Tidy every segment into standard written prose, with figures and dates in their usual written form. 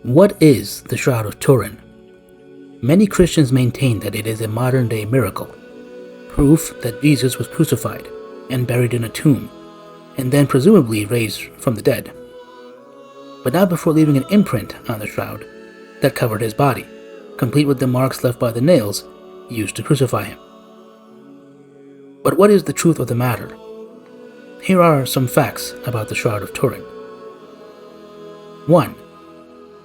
What is the Shroud of Turin? Many Christians maintain that it is a modern-day miracle, proof that Jesus was crucified and buried in a tomb, and then presumably raised from the dead, but not before leaving an imprint on the shroud that covered his body, complete with the marks left by the nails used to crucify him. But what is the truth of the matter? Here are some facts about the Shroud of Turin. 1.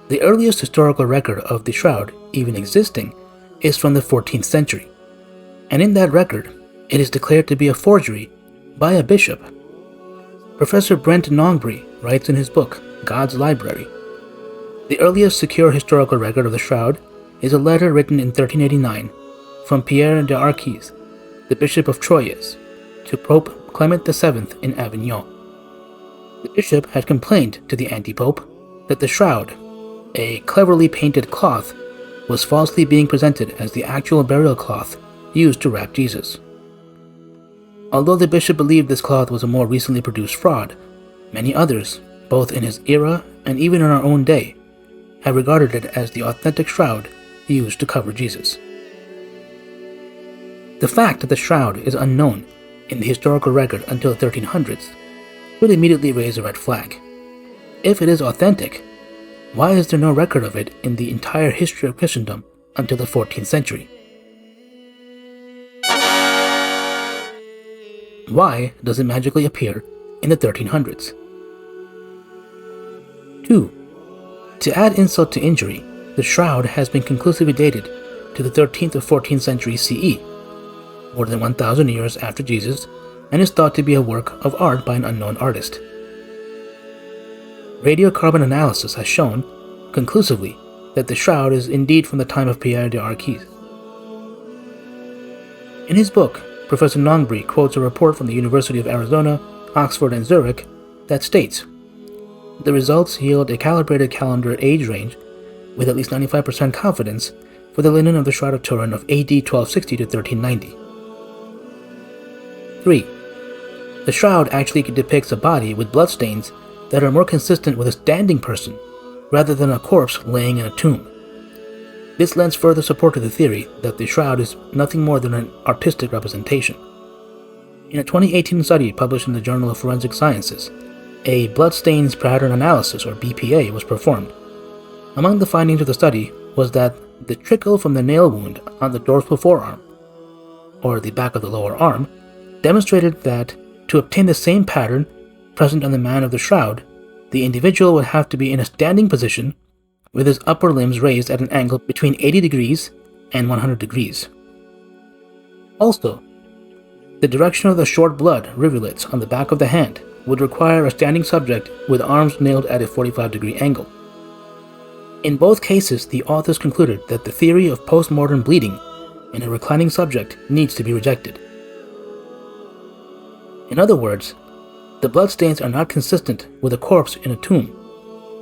The earliest historical record of the shroud even existing is from the 14th century, and in that record it is declared to be a forgery by a bishop. Professor Brent Nongbury writes in his book, God's Library, the earliest secure historical record of the shroud is a letter written in 1389 from Pierre de Arquis, the Bishop of Troyes, to Pope Clement VII in Avignon. The bishop had complained to the anti-pope that the shroud, a cleverly painted cloth, was falsely being presented as the actual burial cloth used to wrap Jesus. Although the bishop believed this cloth was a more recently produced fraud, many others, both in his era and even in our own day, have regarded it as the authentic shroud used to cover Jesus. The fact that the shroud is unknown in the historical record until the 1300s would immediately raise a red flag. If it is authentic, why is there no record of it in the entire history of Christendom until the 14th century? Why does it magically appear in the 1300s? 2. To add insult to injury, the shroud has been conclusively dated to the 13th or 14th century CE, more than 1,000 years after Jesus, and is thought to be a work of art by an unknown artist. Radiocarbon analysis has shown, conclusively, that the shroud is indeed from the time of Pierre de Arquis. In his book, Professor Nongbury quotes a report from the University of Arizona, Oxford, and Zurich that states, the results yield a calibrated calendar age range with at least 95% confidence for the linen of the Shroud of Turin of AD 1260 to 1390. 3. The shroud actually depicts a body with bloodstains that are more consistent with a standing person rather than a corpse laying in a tomb. This lends further support to the theory that the shroud is nothing more than an artistic representation. In a 2018 study published in the Journal of Forensic Sciences, a bloodstains pattern analysis, or BPA, was performed. Among the findings of the study was that the trickle from the nail wound on the dorsal forearm, or the back of the lower arm, demonstrated that to obtain the same pattern present on the man of the shroud, the individual would have to be in a standing position with his upper limbs raised at an angle between 80 degrees and 100 degrees. Also, the direction of the short blood rivulets on the back of the hand would require a standing subject with arms nailed at a 45-degree angle. In both cases, the authors concluded that the theory of post-mortem bleeding in a reclining subject needs to be rejected. In other words, the bloodstains are not consistent with a corpse in a tomb,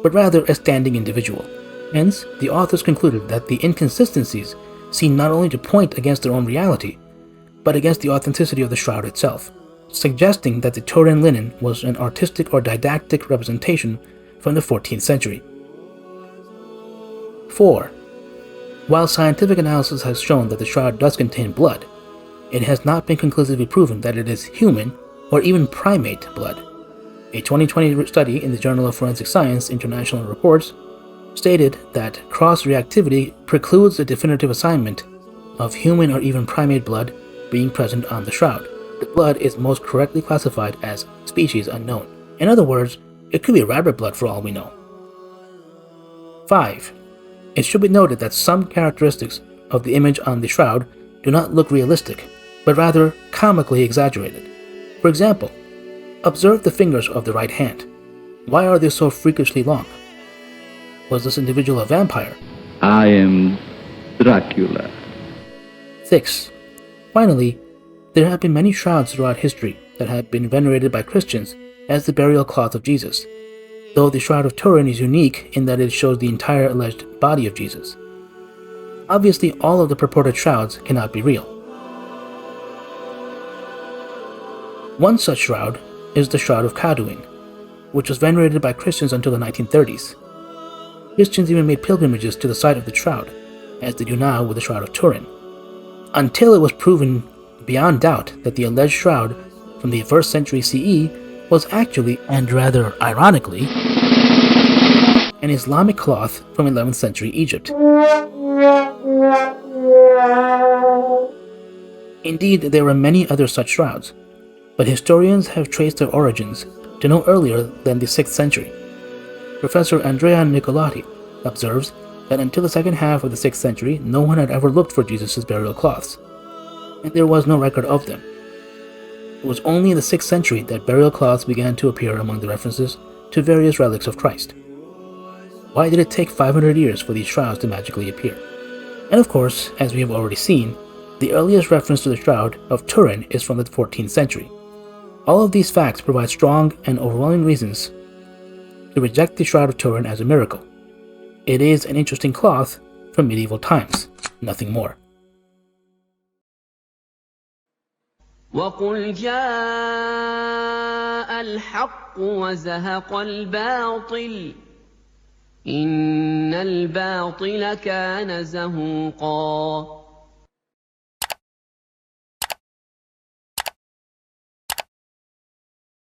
but rather a standing individual. Hence, the authors concluded that the inconsistencies seem not only to point against their own reality, but against the authenticity of the shroud itself, suggesting that the Turin linen was an artistic or didactic representation from the 14th century. 4. While scientific analysis has shown that the shroud does contain blood, it has not been conclusively proven that it is human or even primate blood. A 2020 study in the Journal of Forensic Science International Reports stated that cross-reactivity precludes the definitive assignment of human or even primate blood being present on the shroud. The blood is most correctly classified as species unknown. In other words, it could be rabbit blood for all we know. 5. It should be noted that some characteristics of the image on the shroud do not look realistic, but rather comically exaggerated. For example, observe the fingers of the right hand. Why are they so freakishly long? Was this individual a vampire? I am Dracula. 6. Finally, there have been many shrouds throughout history that have been venerated by Christians as the burial cloth of Jesus, though the Shroud of Turin is unique in that it shows the entire alleged body of Jesus. Obviously, all of the purported shrouds cannot be real. One such shroud is the Shroud of Cadouin, which was venerated by Christians until the 1930s. Christians even made pilgrimages to the site of the Shroud, as they do now with the Shroud of Turin, until it was proven beyond doubt that the alleged shroud from the 1st century CE was actually, and rather ironically, an Islamic cloth from 11th century Egypt. Indeed, there were many other such shrouds, but historians have traced their origins to no earlier than the 6th century. Professor Andrea Nicolati observes that until the second half of the 6th century, no one had ever looked for Jesus' burial cloths, and there was no record of them. It was only in the 6th century that burial cloths began to appear among the references to various relics of Christ. Why did it take 500 years for these shrouds to magically appear? And of course, as we have already seen, the earliest reference to the Shroud of Turin is from the 14th century. All of these facts provide strong and overwhelming reasons to reject the Shroud of Turin as a miracle. It is an interesting cloth from medieval times, nothing more. وَقُلْ جَاءَ الْحَقُّ وَزَهَقَ الْبَاطِلُ إِنَّ الْبَاطِلَ كَانَ زَهُوقًا